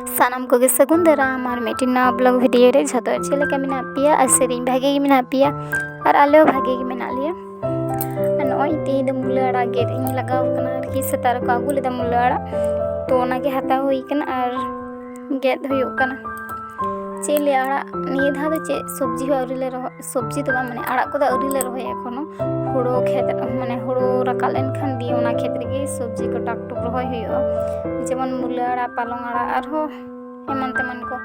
सानाम को सगुन दाराम और मिट्टी नवा ब्लॉग वीडियो रे झतो चेलेका मेना पिया और सेरिंग भागे गे मेना पिया और आले भागे गे मेना लिया नॉय तेही द मुला आड़ा गेट इन लगाव कना आरकी सेतार को आगु लेदा मुला आड़ा तो ओना के हता हुई कना और गेट हुयुग कना चेले आड़ा निये धा चे सब्जी हो अवरी ले सब्जी तो माने आड़ा को अवरी ले रहे एखोनो हुड़ो खेत माने हुड़ो राकाल एनखान दिए ओना खेत रे सब्जी को टाक टुक रहे हुयुगा जेमन मुला आड़ा पालंग आड़ा आरो एमन तेमन को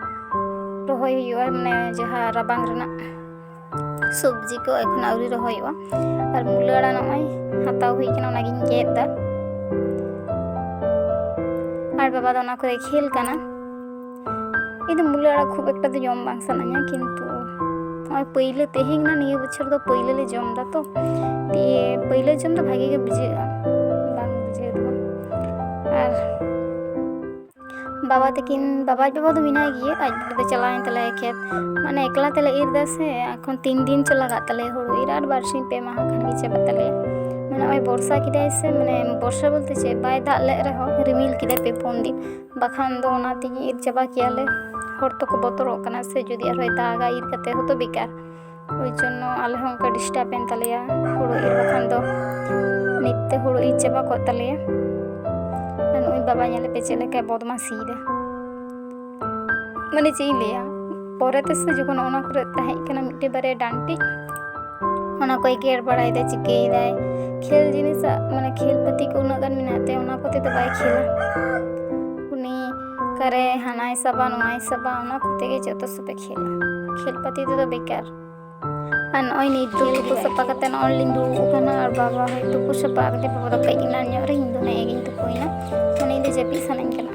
रहे हुयुगा माने जहा राबांग रेना सब्जी को एखन अवरी रहे हुयुगा और मुला आड़ा नय हताव हुई कना ओना गिन गेट दा और बाबा दा ओना को खेल कना इन मुला आड़ा खूब एक जम बांग सानाया किंतु पहले तेहेना निये बछर दो पहले ले जम दा तो पहले जम दा भागे के बुझेगा बांग बुझे दो और बाबा तकिन बाबा दो मिना गिए आज दो चलाएं तले खेत माने एकला तले इर दा से এখন 3 दिन चला गा तले हुड़ो इर आर बारसिन पे माह खान गे चबा तले माने ओय वर्षा किदाय से माने वर्षा बोलते छे बाय दाग ले रहो रिमिल किदाय पे 4 दिन बाखान दो ओना तिगी इर चबा कियाले हर तो को बतरोग कना से जुदी आर दागा इर कते हो तो बेकार ओई जन्नो आले हों का डिस्टर्ब एन तलेया हुड़ो इर बाखान दो नित्ते हुड़ो इर चबा को तलेया अन ओई बाबा नेले पे चले के बदमाशी दे माने चेई लेया परेते से जखन ओना करे ताहे कना मिटे बारे डांटी ओना कोई गेर बड़ाई दे चिके दाय खेल जिनिस माने खेल पति को उना गान मिनाते ओना कोते तो बाय खेला उनी करे हानाय सबा नोय सबा ओना कोते गे जतो सबे खेल पति तो बेकार अन ओय नी दुको सपा कते न ऑनलाइन दु कना और बाबा है दुको सपा कते बाबा तो कई ना न्यो रे हिंदो ने गिन तो कोइना माने दे जपी सनन कना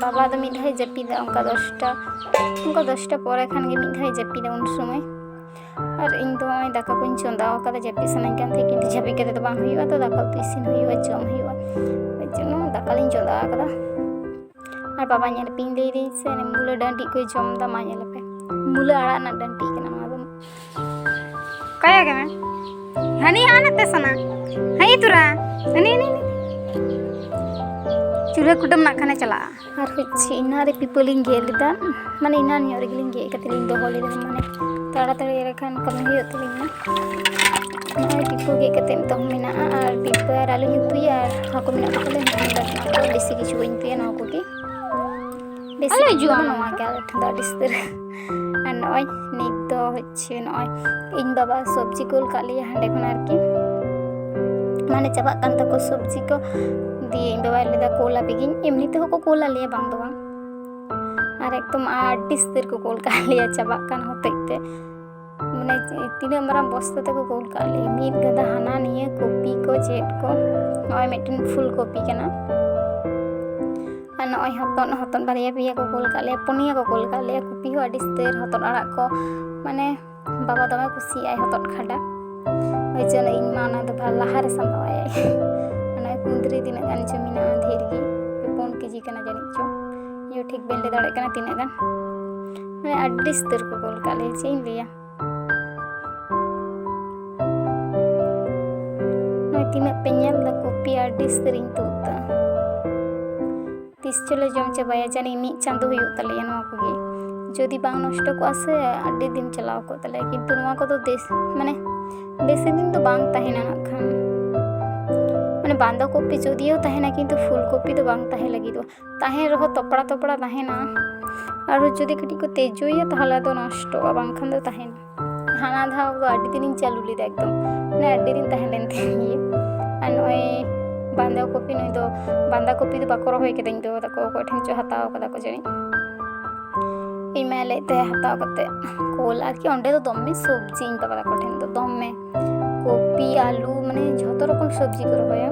बाबा तो मिद है जपी दा उनका 10टा परे खान गे मिद है जपी दा उन समय और इन दो दाका को चंदा का जपी सनन कान थे किंतु जपी कते तो बांग हुआ तो दाका पिसिन हुआ जम हुआ बजनो दाका लिन चंदा कदा और बाबा नेल पिन दे दी से मुला डांडी को जम दा मा नेल पे मुला आड़ा ना डांडी कना मा दम काया के में हनी आना ते सना हई तुरा हनी नी चूल्हा कुटम ना खाने चला और होच्छे इना रे पिपलिंग गेलिदा माने इना नियो रे गिलिंग गे कतलिंग दो होले माने ताड़ाताड़ी रे खान कम हुई तलिंग ना पिपो गे कते तो मेना और पिपो और आलू नुतुया और हाको मेना कले ना बेसी किछु बइन पे ना को के बेसी जुआ नवा के ठंडा डिस्तर और नय नित दो होच्छे नय इन बाबा सब्जी कोल का लिया हंडे खन आरकी माने चाबा कान तको सब्जी को दिए इन बाबा लेदा कोला बेगिन एमनी ते को कोला लिया बांग दो बांग और एकदम आडिस्तर को कोल का लिया चाबा कान होते माने तीना मरा बस्ता तक कोल का लिया मीत गदा हाना निये कॉपी को चेट को नय मेटिन फुल कॉपी कना और नय हतन बारिया पिया को कोल का लिया पुनिया को कोल का लिया कॉपी हो आडिस्तर हतन आड़ा को माने बाबा दमा खुशी आय हतन खाडा ओइ जन इन माना दो भा लहार संभावाय अना कुंदरी दिन गान जमीना ढेर गी 4 केजी कना जानि चो यो ठीक बेल ले दाड़े कना तिना गान माने आडिस्तर को कोल का ले चेन लिया नय तिना पेñal दा कॉपी आडिस्तर इन तोता तीस चले जम चबाया जानि मी चांदो हुयु तले नवा को गे जदि बांग नष्ट को आसे आडी दिन चलाव को तले किंतु नवा को तो देश माने बेसी दिन तो बांग ताहेना ना खान माने बांदा कॉपी जदियो ताहेना किंतु फुल कॉपी तो बांग ताहे लगी दो ताहे रहो तपड़ा ताहेना और जदि कटी को तेजोया ताहला तो नष्ट बांग खान दो ताहेना हाना धा दो आडी दिन चालू लिदा एकदम माने आडी दिन ताहे लेन थे ये और नय बांदा कॉपी नय दो बांदा कॉपी तो बाको रहोय के दिन दो तको को ठेन चो हताव कदा को जणी इमेले ते हताव कते कोल आरकी ओंडे तो दमे सब्जी इन बाबा को ठेन तो दमे कॉपी आलू माने जतो रकम सब्जी को रहोय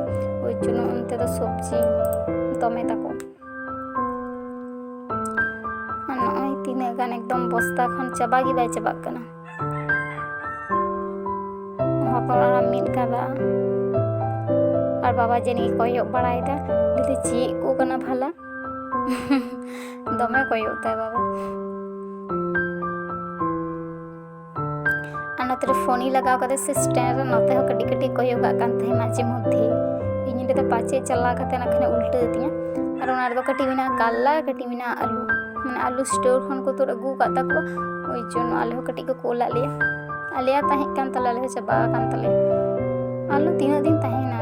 ओइ जनो अंते तो सब्जी दमे ताको नय तिना गान एकदम बस्ता खन चबा गी बाय चबा कना हतरा मिन कादा और बाबा जनी कोयो बड़ाई दा दिदि ची को कना भाला दमे कोयो होता है बाबा अनतरे फोनी लगाव कदे से स्टैंड नते हो कटी कटी कोयो गा कान थे माजे मध्य इन ले तो पाचे चला कते ना खने उल्टे दिया और उना रेदो कटी मेना काला कटी मेना आलू माने आलू स्टोर खन को तोर अगू का ताको ओई जोनो आले हो कटी को कोला लिया आलिया ताहे कान तला ले चबा कान तले आलू 3 दिन ताहेना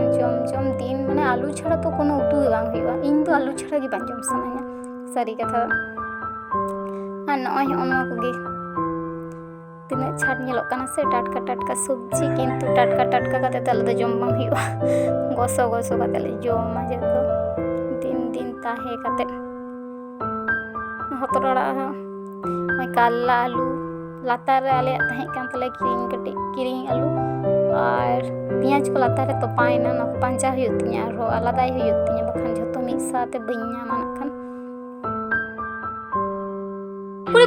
जम दिन माने आलू छाड़ा तो कोनो उतु बांग हुआ इन तो आलू छाड़ा गे बांग जम सनाया सारी कथा आ नय ओनो कोगे तिना छाट नेलोक काना से टाटका सब्जी किंतु टाटका काते तले दो जम बांग हुआ गोसो काते ले जमा जेतो दिन ताहे काते हतरड़ा ओय काला आलू लातार रे आले ताहे कान तले किरिंग आलू और पियाज को लातार रे तो पाइना ना पांचा हुयतिया रो आलादाई हुयतिया बखान जतो मिक साथे बइया मानखान पुरे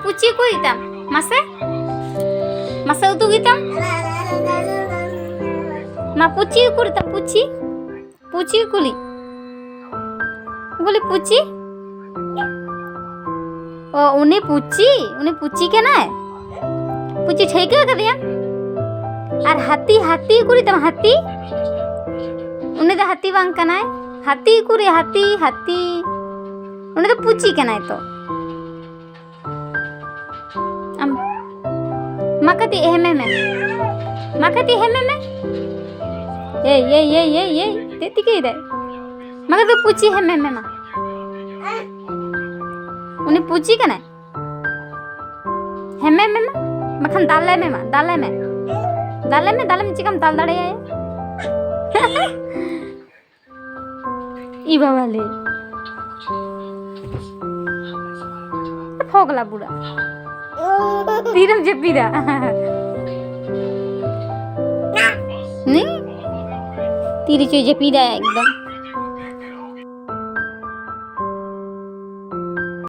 पुची कोई ताम मासे उतु गिताम मा पुची कुरताम पुची कुली बोले पुची ओ उन्हें पुची के ना पुची ठेके कर दिया और हाथी कुरी तम हाथी उन्हें तो हाथी बांग कना है हाथी कुरी हाथी उन्हें तो पुची के ना तो माकती हेमे में ये तेती के इधर मगर तो पूछी है मैं माँ उन्हें पूछी क्या ना है मैं मखन दाले में चिकन दाल दाड़े है इबा वाले फोगला बुड़ा तीरम जपीदा नहीं तीरी चोई जपीदा एकदम